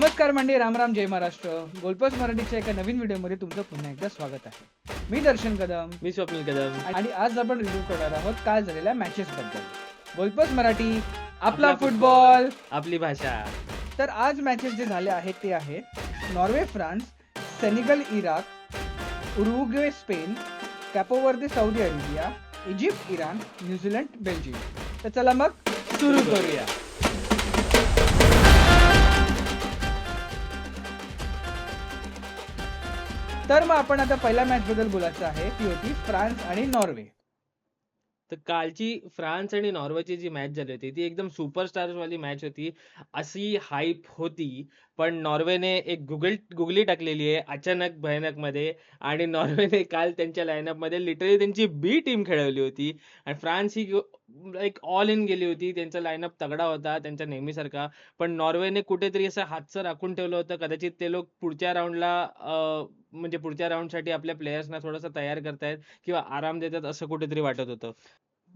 नमस्कार मंडळी, राम राम, जय महाराष्ट्र. गोलपोस्ट मराठीच्या एका नवीन व्हिडिओमध्ये तुमचं पुन्हा एकदा स्वागत आहे. मी दर्शन कदम मी स्वप्नील कदम. आणि आज आपण रिव्ह्यू करणार आहोत काल झालेल्या मॅचेस बद्दल. गोलपोस्ट मराठी, आपला आपला फुटबॉल. आपली भाषा. तर आज मॅचेस जे झाले आहेत ते आहे Norway France, Senegal Iraq, Uruguay Spain, Cabo Verde Saudi Arabia, Egypt Iran, New Zealand Belgium. तर चला मग सुरू करूया. तर मग आपण आता पहिल्या मॅच बद्दल बोलायचं आहे, ती होती फ्रान्स आणि नॉर्वे. तर कालची फ्रान्स आणि नॉर्वेची जी मॅच झाली होती ती एकदम सुपरस्टार्स वाली मॅच होती. अशी हाईप होती, पण नॉर्वेने एक गुगली टाकलेली आहे अचानक भयानक मध्ये. आणि नॉर्वेने काल त्यांच्या लाईनअप मध्ये लिटरली त्यांची बी टीम खेळवली होती. आणि फ्रान्स ही एक ऑल इन गेली होती. त्यांचा लाईनअप तगडा होता त्यांच्या नेहमीसारखा. पण नॉर्वेने कुठेतरी असं हातचं राखून ठेवलं होतं. कदाचित ते लोक पुढच्या राऊंडला म्हणजे पुढच्या राऊंडसाठी आपल्या प्लेयर्सना थोडंसं तयार करतायत किंवा आराम देतात असं कुठेतरी वाटत होतं.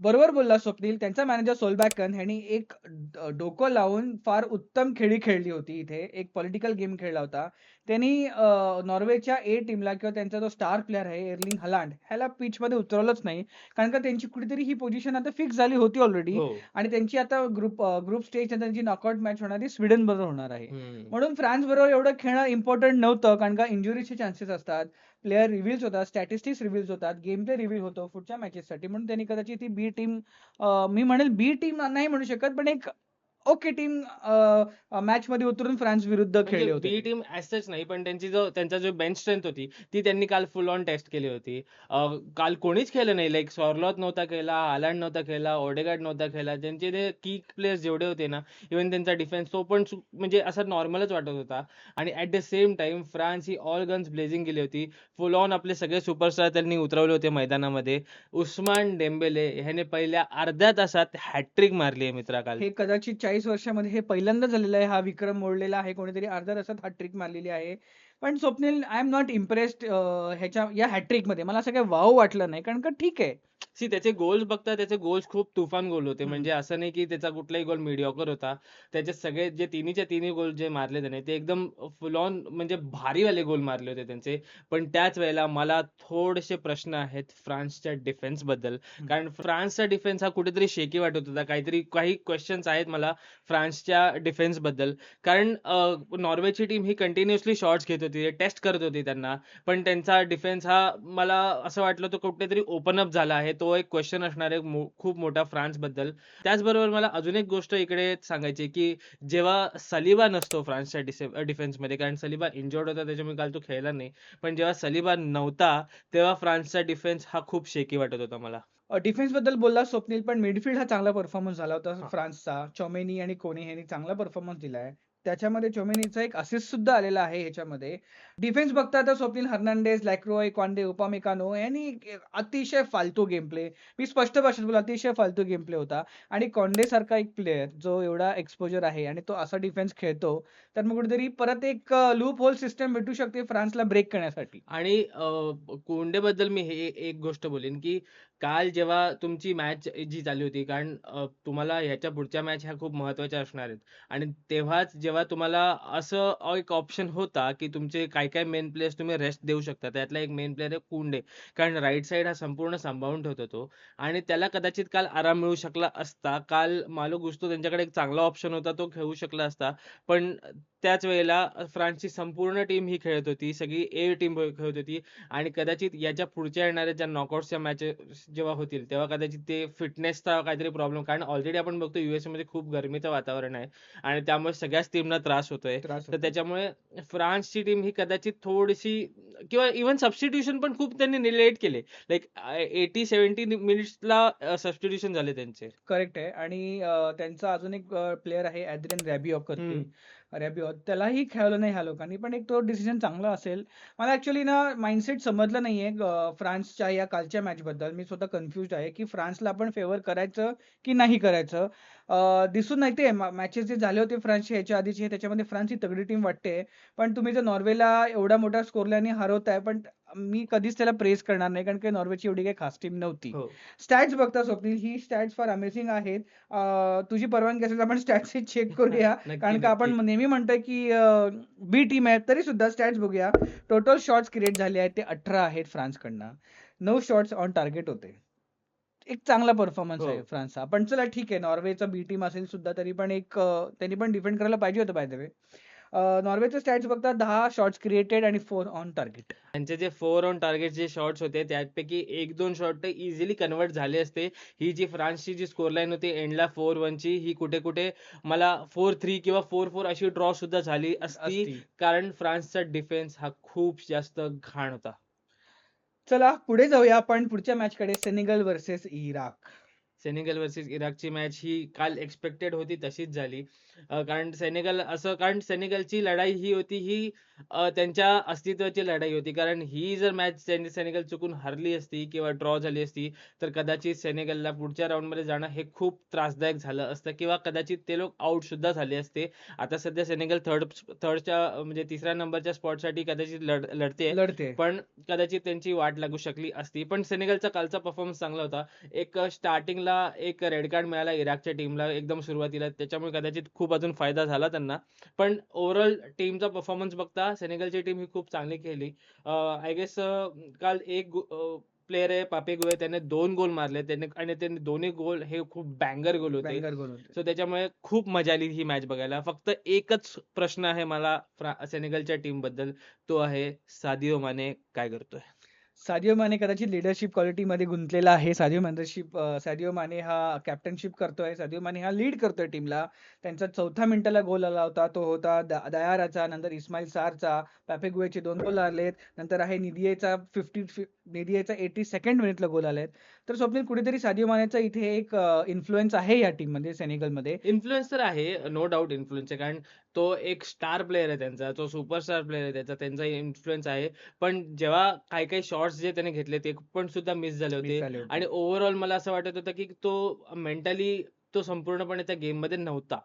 बरोबर बोलला स्वप्नील. त्यांचा मॅनेजर सोलबॅकन ह्यांनी एक डोकं लावून फार उत्तम खेळी खेळली होती. इथे एक पॉलिटिकल गेम खेळला होता. त्यांनी नॉर्वेच्या ए टीमला किंवा त्यांचा जो स्टार प्लेअर आहे एर्लिंग हलांड ह्याला पिचमध्ये उतरवलंच नाही. कारण का त्यांची कुठेतरी ही पोझिशन आता फिक्स झाली होती ऑलरेडी. हो. आणि त्यांची आता ग्रुप स्टेज त्यांची नॉकआउट मॅच होणार ती स्वीडन बरोबर होणार आहे. म्हणून फ्रान्स बरोबर एवढं खेळणं इम्पॉर्टंट नव्हतं, कारण का इंजुरीचे चान्सेस असतात. प्लेयर रिव्हील्स होतात, स्टॅटिस्टिक्स रिव्हील्स होतात, गेम प्ले रिव्हील होतो पुढच्या मॅचेससाठी. म्हणून त्यांनी कदाचित ती बी टीम, मी म्हणेल बी टीम नाही म्हणू शकत, पण एक ओके टीम मॅच मध्ये उतरून फ्रान्स विरुद्ध म्हणजे खेळले होते बी ते. टीम ॲज सच नाही, पण त्यांचा जो बेंच स्ट्रेंथ होती ती त्यांनी काल फुल ऑन टेस्ट केली होती. काल कोणीच खेळलं नाही. लाइक सॉर्लॉथ नव्हता खेळला, हालांड नव्हता खेळला, ओडेगार्ड नव्हता खेळला. त्यांचे ते की प्लेयर्स जेवढे होते ना, इव्हन त्यांचा डिफेन्स तो पण म्हणजे असा नॉर्मलच वाटत होता. आणि at the same time France he all guns blazing गेली होती. फुल ऑन आपले सगळे सुपरस्टार त्यांनी उतरवले होते मैदानामध्ये. उस्मान डेम्बेले ह्याने पहिल्या अर्ध्या तासात हॅट्रिक मारली आहे मित्रा काल. हे कदाचित 40 वर्षामध्ये हे पहिल्यांदा झालेलं आहे. हा विक्रम मोडलेला आहे. कोणीतरी अर्ध्या तासात हॅट्रिक मारलेली आहे. पण Swapnil, I am not impressed ह्याच्या या हॅट्रिक मध्ये. मला असं काही वाव वाटलं नाही, कारण का ठीक आहे. त्याचे गोल्स बघता, त्याचे गोल्स खूप तुफान गोल होते. हम्म. म्हणजे असं नाही की त्याचा कुठलाही गोल मीडिओकर होता. त्याचे सगळे जे तिन्हीच्या तिन्ही गोल जे मारले त्याने ते एकदम फुल ऑन म्हणजे भारीवाले गोल मारले होते त्यांचे. पण त्याच वेळेला मला थोडेसे प्रश्न आहेत फ्रान्सच्या डिफेन्स बद्दल. कारण फ्रान्सचा डिफेन्स हा कुठेतरी शेकी वाटत होता. काही क्वेश्चन्स आहेत मला फ्रान्सच्या डिफेन्स बद्दल. कारण नॉर्वेची टीम ही कंटिन्युअसली शॉट्स घेत होती, टेस्ट करत होती त्यांना. पण त्यांचा डिफेन्स हा मला असं वाटलं तो कुठेतरी ओपन अप झाला आहे. तो एक क्वेश्चन असणार आहे खूप मोठा फ्रान्सबद्दल. त्याचबरोबर मला अजून एक गोष्ट इकडे सांगायची आहे, की जेव्हा सलिबा नसतो फ्रान्सच्या डिफेन्समध्ये, कारण सलिबा इंजर्ड होता त्याच्यामुळे काल तो खेळला नाही. पण जेव्हा सलिबा नव्हता तेव्हा फ्रान्सचा डिफेन्स हा खूप शेकी वाटत होता मला. डिफेन्स बद्दल बोलला स्वप्नील, पण मिडफील्ड हा चांगला परफॉर्मन्स झाला होता हां. फ्रान्सचा. चोमेनी आणि कोने ह्यांनी चांगला परफॉर्मन्स दिलाय. त्याच्यामध्ये चोमेनीचा एक असिस्ट सुद्धा आलेला आहे ह्याच्यामध्ये. डिफेन्स बघता तर स्वप्नील हर्नांडेज, लॅक्रोय, क्वांडे, उपमेकानो यांनी अतिशय फालतू गेम प्ले, मी स्पष्ट भाषेत बोला, अतिशय फालतू गेम प्ले होता. आणि कॉन्डे सारखा एक प्लेअर जो एवढा एक्सपोजर आहे आणि तो असा डिफेन्स खेळतो, तर मग कुठेतरी परत एक लूप होल सिस्टम भेटू शकते फ्रान्सला ब्रेक करण्यासाठी. आणि कोंडेबद्दल मी हे एक गोष्ट बोलेन, की काल जेव्हा तुमची मॅच जी चालू होती, कारण तुम्हाला ह्याच्या पुढच्या मॅच ह्या खूप महत्त्वाच्या असणार आहेत. आणि तेव्हाच जेव्हा तुम्हाला असं एक ऑप्शन होता, की तुमचे काय मेन प्लेयर्स तुम्ही रेस्ट देऊ शकता. त्यातला एक मेन प्लेयर आहे कोंडे. कारण राइट साइड हा संपूर्ण सांभाळून ठेवतो तो. आणि त्याला कदाचित काल आराम मिळू शकला असता. काल मालो गुस्तो त्यांच्याकडे एक चांगला ऑप्शन होता, तो खेळू शकला असता. पण त्याच वेळेला फ्रान्सची संपूर्ण टीम ही खेळत होती. सगळी ए टीम खेळत होती. आणि कदाचित याच्या पुढच्या येणाऱ्या ज्या नॉकआउट्सच्या मॅचेस जेव्हा होतील, तेव्हा कदाचित ते फिटनेसचा काहीतरी प्रॉब्लेम, कारण ऑलरेडी आपण बघतो यूएसमध्ये खूप गरमीचं वातावरण आहे आणि त्यामुळे सगळ्याच टीमना त्रास होतोय. त्रास तर होतो. त्याच्यामुळे फ्रान्सची टीम ही कदाचित थोडीशी किंवा इव्हन सबस्टिट्यूशन पण खूप त्यांनी लेट केले. लाइक 80-70 मिनिट्सला सबस्टिट्यूशन झाले त्यांचे. करेक्ट आहे. आणि त्यांचा अजून एक प्लेअर आहे ॲड्रियन रॅबिओ करके. हं. रॅबिओ त्यालाही खेळवलं नाही ह्या लोकांनी, पण एक तो डिसिजन चांगला असेल. मला ॲक्चुअली ना माइंडसेट समजलं नाहीये फ्रान्सच्या या कालच्या मॅचबद्दल. मी स्वतः कन्फ्युज्ड आहे, की फ्रान्सला आपण फेवर करायचं की नाही करायचं. दिसून येते मॅचेस जे झाले होते फ्रान्सचे ह्याच्या आधीचे, त्याच्यामध्ये फ्रान्स ही तगडी टीम वाटते. पण तुम्ही जर नॉर्वेला एवढा मोठा स्कोर लाईनने हरवताय, पण मी कधीच त्याला प्रेज करणार नाही, कारण की नॉर्वेची एवढी काही खास टीम नव्हती. हो. स्टॅट्स बघता स्वप्नील, ही स्टॅट्स फार अमेझिंग आहेत. तुझी परवानगी असेल तर आपण स्टॅट्स चेक करूया. नक्की, कारण का आपण नक्की. नेहमी म्हणतोय की बी टीम आहे, तरी सुद्धा स्टॅट्स बघूया. टोटल शॉट्स क्रिएट झाले आहेत ते 18 आहेत फ्रान्सकडनं. 9 शॉट्स ऑन टार्गेट होते. एक चांगला परफॉर्मन्स आहे हो. फ्रान्सचा. पण चला ठीक आहे, नॉर्वेचा बी टीम असेल सुद्धा तरी पण एक त्यांनी पण डिफेंड करायला पाहिजे होतं बाय द वे. नॉर्वेचे स्टॅट्स बघता 10 शॉट्स क्रिएटेड आणि 4 ऑन टार्गेट. त्यांचे जे 4 ऑन टार्गेट जे शॉट्स होते त्यापैकी 1-2 शॉट तर इझिली कन्व्हर्ट झाले असते. ही जी फ्रान्सची जी स्कोर लाईन होती एंडला 4-1 ची ही कुठे-कुठे मला 4-3 किंवा 4-4 अशी ड्रॉ सुद्धा झाली असती. असती. कारण फ्रान्सचा डिफेन्स हा खूप जास्त घाण होता. चला पुढे जाऊया आपण पुढच्या मॅचकडे, Senegal versus Iraq. Senegal versus इराकची मॅच ही काल एक्सपेक्टेड होती तशीच झाली. कारण सेनेगलची लढाई ही होती ही त्यांच्या अस्तित्वाची लढाई होती. कारण ही जर मॅच सेनेगल चुकून हरली असती किंवा ड्रॉ झाली असती, तर कदाचित सेनेगलला पुढच्या राउंडमध्ये जाणं हे खूप त्रासदायक झालं असतं किंवा कदाचित ते लोक आउट सुद्धा झाले असते. आता सध्या सेनेगल थर्डच्या म्हणजे 3ऱ्या नंबरच्या स्पॉटसाठी कदाचित लढतेय. लढते. पण कदाचित त्यांची वाट लागू शकली असती. पण सेनेगलचा कालचा परफॉर्मन्स चांगला होता. एक स्टार्टिंगला एक रेड कार्ड मिळाला इराकच्या टीमला एकदम सुरुवातीला. त्याच्यामुळे कदाचित खूप अजून फायदा झाला त्यांना. पण ओव्हरऑल टीमचा परफॉर्मन्स बघता सेनेगलची टीम ही खूप चांगली खेळली. आय गेस काल एक प्लेयर आहे पापे गुए त्याने 2 गोल मारले. आणि त्यांनी दोन्ही गोल हे खूप बँगर गोल होते. बँगर गोल होते. सो त्याच्यामुळे खूप मजा आली ही मॅच बघायला. फक्त एकच प्रश्न आहे मला सेनेगलच्या टीमबद्दल. तो आहे सादिओ माने काय करतोय? सादिओ माने कदाचित लीडरशिप क्वालिटीमध्ये गुंतलेला आहे. सादिओ माने हा कॅप्टनशिप करतोय. सादिओ माने हा लीड करतोय टीमला. त्यांचा 4थ्या मिनिटाला गोल आला होता. तो होता दयाराचा, नंतर इस्माईल सारचा. पॅपेगुएचे 2 गोल आलेत. नंतर आहे निदियेचा 82nd मिनिटला गोल आलेत. तर स्वप्नील कुठेतरी सादिओ मानेचा इथे एक इन्फ्लुअन्स आहे या टीममध्ये, सेनेगलमध्ये. इन्फ्लुअन्स तर आहे. नो डाउट इन्फ्लुअन्स आहे. कारण तो एक स्टार प्लेयर आहे त्यांचा. तो सुपरस्टार प्लेयर आहे त्याचा. त्यांचा इन्फ्लुअन्स आहे. पण जेव्हा काही-काही शॉट्स जे त्याने घेतले ते पण सुद्धा मिस झाले मिस होते. झाले होते. आणि ओव्हरऑल मला असं वाटत होतं, की तो मेंटली तो संपूर्णपणे त्या गेममध्ये नव्हता.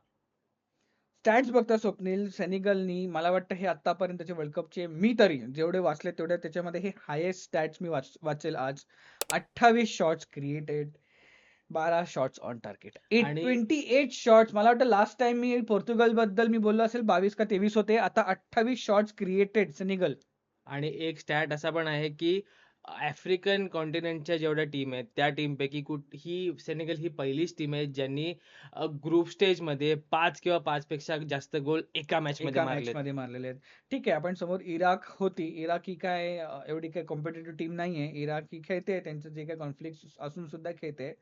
स्टॅट्स बघता स्वप्नील, सेनेगलनी मला वाटतं हे आतापर्यंतचे वर्ल्ड कपचे मी तरी जेवढे वाचले तेवढे त्याच्यामध्ये हे हायेस्ट स्टॅट्स मी वाचेल आज. 28 shots created, 12 shots on target. आणि 28 शॉट्स. मला वाटतं लास्ट टाइम मी पोर्तुगल बद्दल मी बोललो असेल 22 का 23 होते. आता 28 शॉट्स क्रिएटेड सेनेगल. आणि एक स्टॅट असा पण आहे, की आफ्रिकन कॉन्टिनेंटच्या जेवढ्या टीम आहेत, त्या टीमपैकी ही सेनेगल ही पहिलीच टीम आहे ज्यांनी ग्रुप स्टेजमध्ये 5 किंवा 5 पेक्षा जास्त गोल एका मॅचमध्ये एका मारलेत. मॅचमध्ये मारलेले आहेत. ठीक आहे, आपण समोर इराक होती. इराक ही काय एवढी काही कॉम्पिटिटिव्ह टीम नाहीये. इराक ही खेळते, त्यांचं जे काही कॉन्फ्लिक्ट असून सुद्धा खेळते.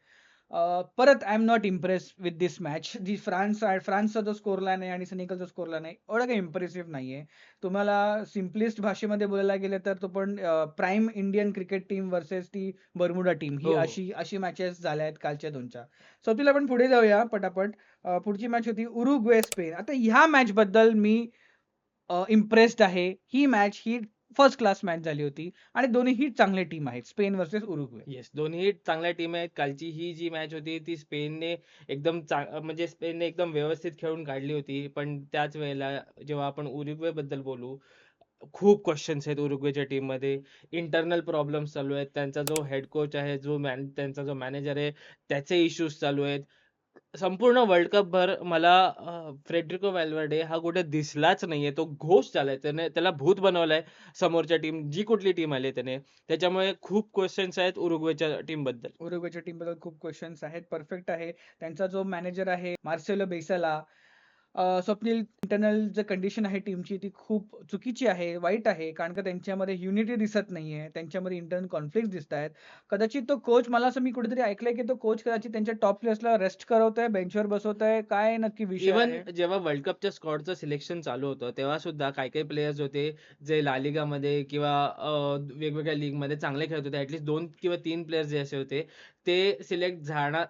परत I am not impress with this match. जी फ्रान्सचा जो स्कोर लाईन आहे आणि सेनेगलचा स्कोर लाईन आहे, एवढं काही इम्प्रेसिव्ह नाहीये. तुम्हाला सिम्पलिस्ट भाषेमध्ये बोलायला गेलं तर तो पण prime Indian cricket team versus ती बर्मुडा टीम ही हो, हो. अशी मॅचेस झाल्या आहेत कालच्या 2च्या. सो तिला आपण पुढे जाऊया पटापट. पुढची मॅच होती उरुग्वे स्पेन. आता ह्या मॅच बद्दल मी इम्प्रेस्ड आहे. ही मॅच ही फर्स्ट क्लास मॅच झाली होती आणि दोन्हीही चांगले टीम आहेत, स्पेन वर्सेस उरुग्वे. येस, दोन्ही चांगल्या टीम आहेत. कालची ही जी मॅच होती ती स्पेनने म्हणजे स्पेनने एकदम व्यवस्थित खेळून काढली होती. पण त्याच वेळेला जेव्हा आपण उरुग्वे बद्दल बोलू, खूप क्वेश्चन्स आहेत उरुग्वेच्या टीममध्ये. इंटरनल प्रॉब्लेम्स चालू आहेत. त्यांचा जो हेड कोच आहे, त्यांचा जो मॅनेजर आहे, त्याचे इश्यूज चालू आहेत. संपूर्ण वर्ल्ड कपभर मला फ्रेडरिको व्हॅल्व्हर्डे हा कुठे दिसलाच नाहीये. तो घोस्ट झालाय. त्याला भूत बनवलंय समोरच्या टीम जी कुठली टीम आली त्याने. त्याच्यामुळे खूप क्वेश्चन्स आहेत उरुग्वेच्या टीमबद्दल. उरुग्वेच्या टीमबद्दल खूप क्वेश्चन्स आहेत. परफेक्ट आहे. त्यांचा जो मॅनेजर आहे मार्सेलो बेसाला. स्वप्नील, इंटरनल जे कंडिशन आहे टीमची ती खूप चुकीची आहे, वाईट आहे. कारण का त्यांच्यामध्ये युनिटी दिसत नाहीये. त्यांच्यामध्ये इंटरनल कॉन्फ्लिक्ट दिसतायत. कदाचित तो कोच, मला असं मी कुठेतरी ऐकलंय, की तो कोच कदाचित त्यांच्या टॉप प्लेयर्सला रेस्ट करवतोय, बेंचवर बसवतोय. काय नक्की विषय इव्हन आहे? जेव्हा वर्ल्ड कपच्या स्क्वॉडचं सिलेक्शन चालू होतं, तेव्हा सुद्धा काही-काही प्लेयर्स होते, जे ला लिगामध्ये किंवा वेगवेगळ्या लीगमध्ये चांगले खेळत होते. ॲट लीस्ट 2 किंवा 3 प्लेयर्स जे असे होते, ते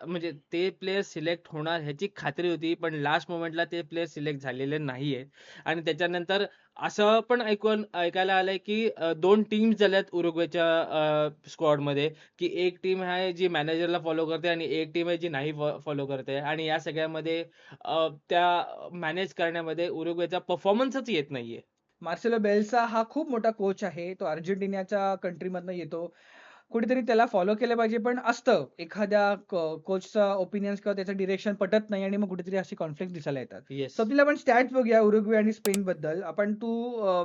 म्हणजे ते प्लेयर सिलेक्ट होणार ह्याची खात्री होती. पण लास्ट मोमेंटला ते प्लेयर सिलेक्ट झालेले नाहीयेत. आणि त्याच्यानंतर असं पण ऐकायला आलंय, की 2 टीम्स झाल्यात उरुग्वेच्या स्क्वॉडमध्ये, की एक टीम आहे जी मॅनेजरला फॉलो करते आणि एक टीम आहे जी नाही फॉलो करते. आणि या सगळ्यामध्ये त्या मॅनेज करण्यामध्ये उरुग्वेचा परफॉर्मन्सच येत नाहीये. मार्सेलो बेल्सा हा खूप मोठा कोच आहे. तो अर्जेंटिनाच्या कंट्रीमधनं येतो. कुठेतरी त्याला फॉलो केलं पाहिजे. पण असतं एखाद्या कोचचा ओपिनियन्स किंवा त्याचं डिरेक्शन पटत नाही आणि मग कुठेतरी अशी कॉन्फ्लिक्ट दिसायला येतात. येस. सो आपल्याला आपण स्टॅट्स बघूया उरुग्वे आणि स्पेनबद्दल. तू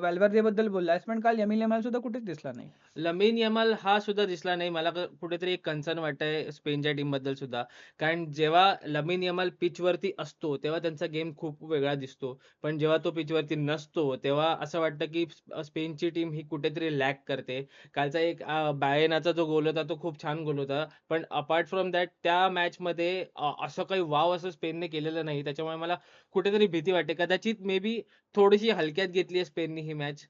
व्हॅल्व्हर्देबद्दल बोललास, पण काल यामिल यामाल सुद्धा कुठेच दिसला नाही. लमीन यमाल हा सुद्धा दिसला नाही. मला कुठेतरी एक कन्सर्न वाटतंय स्पेनच्या टीमबद्दल सुद्धा. कारण जेव्हा लमीन यमाल पिचवरती असतो, तेव्हा त्यांचा गेम खूप वेगळा दिसतो. पण जेव्हा तो पिचवरती नसतो, तेव्हा असं वाटतं की स्पेनची टीम ही कुठेतरी लॅग करते. कालचा एक बायेनाचा जो गोल होता, तो खूप छान गोल होता. पण अपार्ट फ्रॉम दॅट त्या मॅचमध्ये असं काही वॉव असं स्पेनने केलेलं नाही. त्याच्यामुळे मला कुठेतरी भीती वाटते. कदाचित मे बी थोडीशी हलक्यात घेतली आहे स्पेननी ही मॅच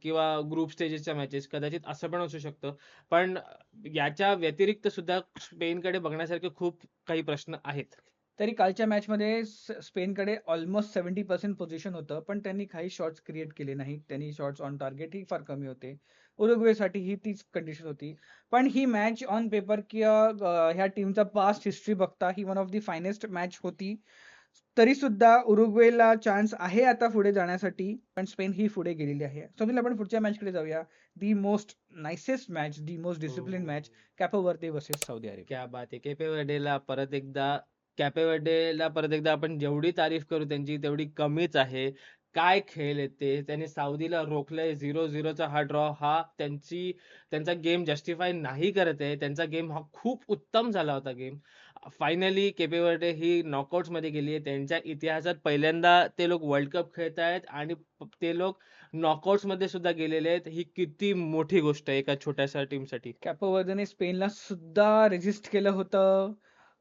किंवा ग्रुप स्टेजेसच्या मॅचेस कदाचित असं पण असू शकतं. पण याच्या व्यतिरिक्त सुद्धा स्पेनकडे बघण्यासारखे खूप काही प्रश्न आहेत. तरी कालच्या मॅचमध्ये स्पेनकडे ऑलमोस्ट 70% पोझिशन होतं, पण त्यांनी काही शॉट्स क्रिएट केले नाहीत. त्यांनी शॉट्स ऑन टार्गेट ही फार कमी होते. उरुग्वेसाठी ही तीच कंडिशन होती. पण ही मॅच ऑन पेपर किंवा ह्या टीमचा पास्ट हिस्ट्री बघता ही one of the finest match होती. तरी सुद्धा उरुग्वेला चान्स आहे आता पुढे जाण्यासाठी, पण स्पेन ही पुढे गेलेली आहे. समजलं आपण पुढच्या मॅचकडे जाऊया. The most nicest match, the most discipline match, Cabo Verde versus Saudi Arabia. क्या बात आहे! कॅपे वर्डेला परत एकदा आपण जेवढी तारीफ करू त्यांची तेवढी कमीच आहे. काय खेळ आहेत ते. त्यांनी साऊदीला रोखलंय 0-0चा हा ड्रॉ हा त्यांचा गेम जस्टिफाय नाही करत आहे. त्यांचा गेम हा खूप उत्तम झाला होता गेम. फायनली केपे वर्डे ही नॉकआउट्समध्ये गेली आहे. त्यांच्या इतिहासात पहिल्यांदा ते लोक वर्ल्ड कप खेळतायत आणि ते लोक नॉकआउट्समध्ये सुद्धा गेलेले आहेत. ही किती मोठी गोष्ट आहे एका छोट्याशा टीमसाठी. कॅपो वर्देने स्पेनला सुद्धा रेजिस्ट केलं होतं.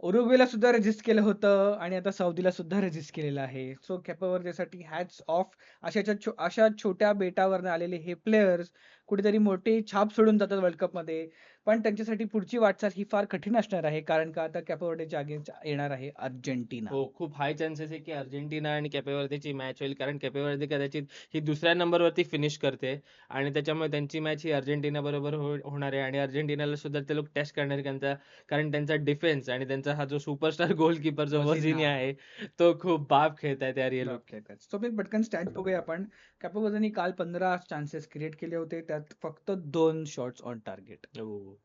उरुग्वेला सुद्धा रेजिस्ट केलं होतं आणि आता सौदीला सुद्धा रेजिस्ट केलेलं आहे. सो कॅपो वर्देसाठी हॅट्स ऑफ. अशा छोट्या बेटावरनं आलेले हे प्लेयर्स कुठेतरी मोठी छाप सोडून जातात वर्ल्ड कपमध्ये. पण त्यांच्यासाठी पुढची वाटचाल ही फार कठीण असणार आहे. कारण का आता कॅपो वर्देच्या अगेन्स्ट येणार आहे अर्जेंटिना. हो, खूप हाय चान्सेस आहे की अर्जेंटिना आणि कॅपे वर्देची मॅच होईल. कारण कॅपे वर्दे कदाचित ही दुसऱ्या नंबरवरती फिनिश करते आणि त्याच्यामुळे त्यांची मॅच ही अर्जेंटिना बरोबर होणार आहे आणि अर्जेंटिनाला सुद्धा ते लोक टेस्ट करणार आहे कारण त्यांचा डिफेन्स आणि त्यांचा हा जो सुपरस्टार गोलकीपर जो वझिना. वझिनी आहे, तो खूप बाप खेळतायत यार हे लोक. सो मी पटकन स्टॅट बघूया आपण. कॅपो वर्देने काल 15 चान्सेस क्रिएट केले होते. त्यात फक्त 2 शॉट्स ऑन टार्गेट. हो.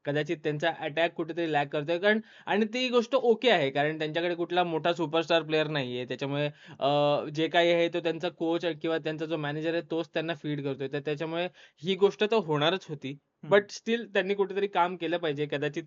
कदाचित त्यांचा अटॅक कुठेतरी लॅग करतोय कारण आणि ती गोष्ट ओके आहे कारण त्यांच्याकडे कुठला मोठा सुपरस्टार प्लेयर नाहीये. त्याच्यामुळे जे काही आहे तो त्यांचा कोच किंवा त्यांचा जो मॅनेजर आहे तोच त्यांना फीड करतोय. तर त्याच्यामुळे ही गोष्ट तर होणारच होती. बट स्टिल त्यांनी कुठेतरी काम केलं पाहिजे. कदाचित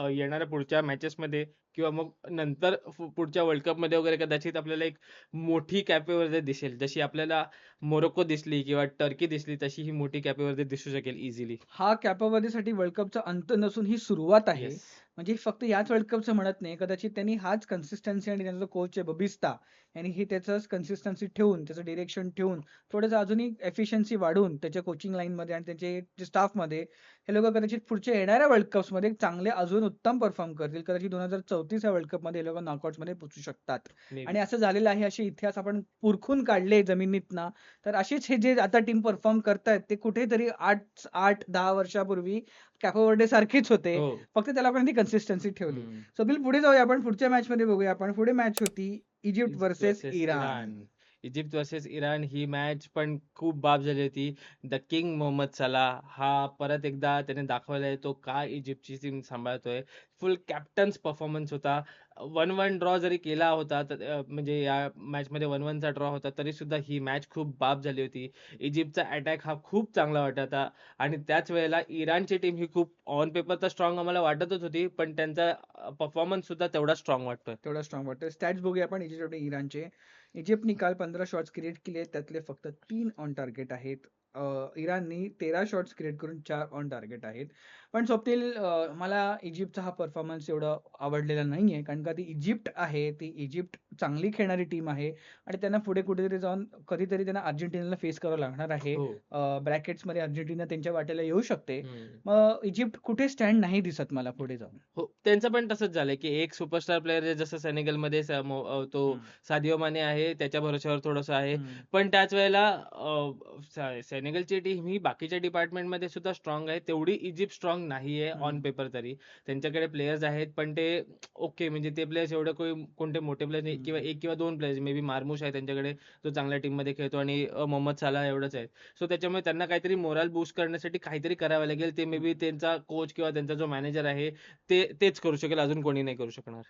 येणाऱ्या पुढच्या मॅचेसमध्ये किंवा मग नंतर पुढच्या वर्ल्ड कपमध्ये वगैरे कदाचित आपल्याला एक मोठी कॅपे वर्दे दिसेल. जशी आपल्याला मोरोक्को दिसली किंवा टर्की दिसली तशी ही मोठी कॅपे वर्दे दिसू शकेल इझिली. हा कॅपो वर्देसाठी वर्ल्ड कपचा अंत नसून ही सुरुवात आहे. येस. म्हणजे फक्त याच वर्ल्ड कपचं म्हणत नाही. कदाचित त्यांनी हाच कन्सिस्टन्सी आणि त्यांचा कोच आहे बबिस्ता यांनी ही त्याचं कन्सिस्टन्सी ठेवून, त्याचं डिरेक्शन ठेवून, थोडंसं अजूनही एफिशियन्सी वाढवून त्याच्या कोचिंग लाईनमध्ये आणि त्यांचे जे स्टाफमध्ये हे लोक कदाचित पुढच्या येणाऱ्या वर्ल्ड कप्समध्ये चांगले अजून उत्तम परफॉर्म करतील. कदाचित 2034 या वर्ल्ड कपमध्ये हे लोक नॉकआउट्समध्ये पोहोचू शकतात. Maybe. आणि असं झालेलं आहे. असे इतिहास आपण पुरखून काढले जमिनीतनं. तर अशीच हे जे आता टीम परफॉर्म करतायत ते कुठेतरी 8-10 वर्षापूर्वी कॅपो वर्दे सारखेच होते. हो. फक्त त्याला आपण ती कन्सिस्टन्सी ठेवली. हम्म. सो पुढे जाऊया आपण. पुढच्या मॅच मध्ये बघूया आपण. पुढे मॅच होती Egypt versus Iran. Egypt versus Iran ही मॅच पण खूप बाप झाली होती. द किंग मोहम्मद सलाह हा परत एकदा त्याने दाखवलाय तो काय इजिप्तची टीम सांभाळतोय. फुल कॅप्टन्स परफॉर्मन्स होता. 1-1 ड्रॉ जरी केला होता म्हणजे या मॅच मध्ये 1-1 चा ड्रॉ होता तरी सुद्धा ही मॅच खूप बाप झाली होती. इजिप्तचा अटॅक हा खूप चांगला वाटत होता आणि त्याच वेळेला इराणची टीम ही खूप ऑन पेपर तर स्ट्रॉंग आम्हाला वाटतच होती पण त्यांचा परफॉर्मन्स सुद्धा तेवढा स्ट्रॉंग वाटतोय. तेवढा स्ट्रॉंग वाटतं. स्टॅट्स बघूया आपण इजिप्त आणि इराणचे. इजिप्तनी काल 15 शॉट्स क्रिएट केले. त्यातले फक्त 3 ऑन टार्गेट आहेत. इराणनी 13 शॉट्स क्रिएट करून 4 ऑन टार्गेट आहेत. पण स्वप्नील, मला इजिप्तचा हा परफॉर्मन्स एवढा आवडलेला नाहीये. कारण का ती इजिप्त आहे. ती इजिप्त चांगली खेळणारी टीम आहे आणि त्यांना पुढे कुठेतरी जाऊन कधीतरी त्यांना अर्जेंटिनाला फेस करावं लागणार आहे. हो. ब्रॅकेट्समध्ये अर्जेंटिना त्यांच्या वाटेला येऊ शकते. हम्म. मग इजिप्त कुठे स्टँड नाही दिसत मला पुढे जाऊन. हो त्यांचं पण तसंच झालंय की एक सुपरस्टार प्लेअर आहे जसं सेनेगलमध्ये तो सादिओ माने आहे त्याच्या भरोश्यावर थोडंसं आहे. पण त्याच वेळेला सेनेगलची टीम ही बाकीच्या डिपार्टमेंटमध्ये सुद्धा स्ट्रॉंग आहे तेवढी इजिप्त स्ट्रॉंग स्ट्रॉंग नाहीये ऑन हम्म. पेपर तरी. त्यांच्याकडे प्लेयर्स आहेत, पण ते ओके म्हणजे ते प्लेयर्स एवढे कोणते मोठे प्लेयर्स नाही किंवा हम्म. 1 किंवा 2 प्लेयर्स मे बी मार्मुश आहे त्यांच्याकडे, जो चांगल्या टीममध्ये खेळतो आणि मोहम्मद साला एवढंच आहे. सो त्याच्यामुळे त्यांना काहीतरी मोराल बूस्ट करण्यासाठी काहीतरी करावं लागेल. ते मे बी त्यांचा कोच किंवा त्यांचा जो मॅनेजर आहे तेच करू शकेल, अजून कोणी नाही करू शकणार.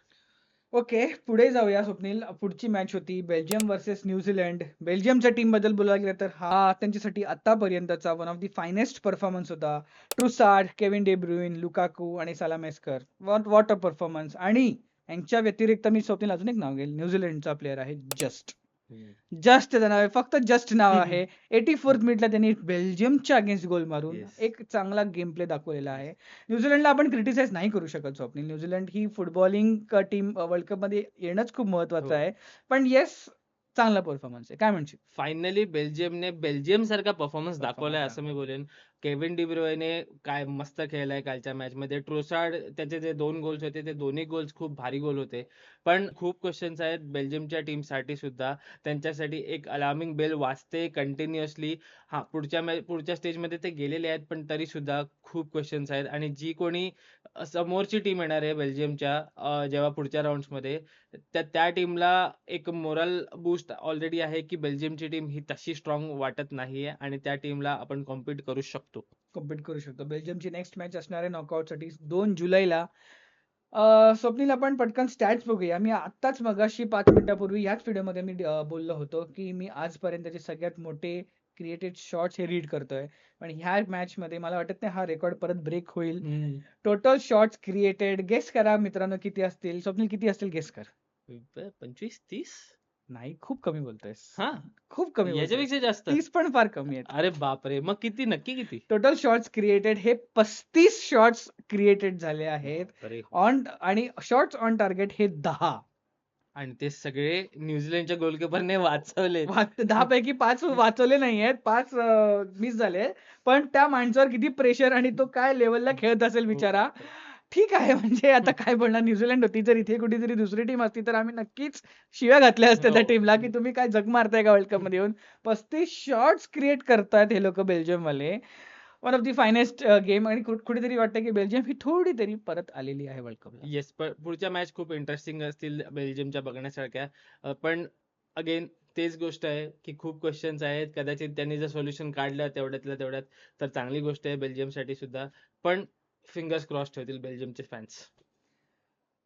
ओके, पुढे जाऊया स्वप्नील. पुढची मॅच होती बेल्जियम वर्सेस न्यूझीलंड. बेल्जियमच्या टीम बद्दल बोलायला गेलं तर हा त्यांच्यासाठी आतापर्यंतचा one of the finest performance होता. ट्रुसार्ड, केविन डे ब्रुइन, लुकाकू आणि सालामेस्कर. What a performance. आणि यांच्या व्यतिरिक्त मी स्वप्नील अजून एक नाव घेईल. न्यूझीलंडचा प्लेअर आहे जस्ट. जस्ट त्याचं नाव आहे, फक्त जस्ट नाव आहे. 84th मिनिटला त्यांनी बेल्जियमच्या अगेन्स्ट गोल मारून Yes. एक चांगला गेम प्ले दाखवलेला आहे. न्यूझीलंडला आपण क्रिटिसाइज नाही करू शकत स्वप्नील. न्यूझीलंड ही फुटबॉलिंग टीम वर्ल्ड कप मध्ये येणंच खूप महत्वाचं हो. आहे. पण येस, चांगला परफॉर्मन्स आहे. काय म्हणशील? फायनली बेल्जियमने बेल्जियम सारखा परफॉर्मन्स दाखवलाय Performance असं मी दाखवलाय. बोलेन. केविन डी ब्रुयने काय मस्त खेळलाय कालच्या मॅच मध्ये. ट्रोसार्ड त्याचे जे 2 गोल्स होते ते दोन्ही गोल्स खूप भारी गोल होते. पण खूप क्वेश्चन्स आहेत बेल्जियमच्या टीमसाठी सुद्धा. त्यांच्यासाठी एक अलार्मिंग बेल वाजते कंटिन्युअसली. हां, पुढच्या स्टेजमध्ये ते गेलेले आहेत, पण तरी सुद्धा खूप क्वेश्चन्स आहेत. आणि जी कोणी समोरची टीम येणार आहे बेल्जियमच्या जेव्हा पुढच्या राउंड्समध्ये, त्या टीमला एक मोरल बूस्ट ऑलरेडी आहे, की बेल्जियमची टीम ही तशी स्ट्रॉंग वाटत नाहीये आणि त्या टीमला आपण कॉम्पीट करू शकतो. कम्पीट करू शकतो. बेल्जियमची नेक्स्ट मॅच असणार आहे नॉकआउटसाठी 2 जुलैला. स्वप्नील, आपण पटकन स्टॅट्स बघूया. मी आत्ताच मगाशी 5 मिनिटापूर्वी ह्याच व्हिडिओमध्ये मी बोललो होतो, की मी आजपर्यंतचे सगळ्यात मोठे क्रिएटेड शॉट्स हे रीड करतोय. पण ह्या मॅचमध्ये मला वाटत नाही हा रेकॉर्ड परत ब्रेक होईल. टोटल शॉट्स क्रिएटेड गेस करा मित्रांनो किती असतील. स्वप्नील, किती असतील गेस कर. 25-30? नाही, खूप कमी बोलतोयस. हां, खूप कमी बोलतोयस. याच्यापेक्षा जास्त? 30 पण फार कमी आहेत. अरे बापरे! मग किती नक्की किती? टोटल शॉट्स क्रिएटेड हे 35 शॉट्स क्रिएटेड झाले आहेत. अरे आणि शॉट्स ऑन टार्गेट हे 10. आणि ते सगळे न्यूझीलंडच्या गोलकीपरने वाचवले. 10 पैकी 5 वाचवले नाहीयेत, 5 मिस झाले. पण त्या माणसावर किती प्रेशर आणि तो काय लेवलला खेळत असेल बिचारा. ठीक आहे, म्हणजे आता काय बोलणार. न्यूझीलंड होती, जर इथे कुठेतरी दुसरी टीम असती तर आम्ही नक्कीच शिव्या घातल्या असत्या त्या हो. टीमला, की तुम्ही काय जग मारताय का वर्ल्ड कप मध्ये येऊन. 35 शॉट्स क्रिएट करतायत हे लोक बेल्जियम वाले. One of the finest game. आणि कुठेतरी वाटतं की बेल्जियम ही थोडी तरी परत आलेली आहे वर्ल्ड कपला. येस, पण पुढच्या मॅच खूप इंटरेस्टिंग असतील बेल्जियमच्या बघण्यासारख्या. पण अगेन तेच गोष्ट आहे, की खूप क्वेश्चन्स आहेत. कदाचित त्यांनी जर सोल्युशन काढलं तेवढ्यातल्या तेवढ्यात तर चांगली गोष्ट आहे बेल्जियमसाठी सुद्धा. पण फिंगर्स क्रॉस ठेवतील बेल्जियमचे फॅन्स.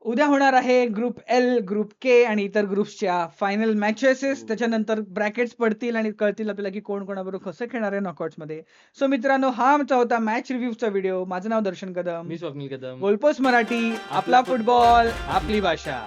उद्या होणार आहे ग्रुप एल, ग्रुप के आणि इतर ग्रुप्सच्या फायनल मॅचेस. त्याच्यानंतर ब्रॅकेट्स पडतील आणि कळतील आपल्याला की कोण कोणाबरोबर कसं खेळणार आहे नॉकआउट्स मध्ये. सो मित्रांनो, हा आमचा होता मॅच रिव्ह्यूचा व्हिडिओ. माझं नाव दर्शन कदम. मी स्वप्नील कदम. गोलपोस्ट मराठी, आपला फुटबॉल, आपली भाषा.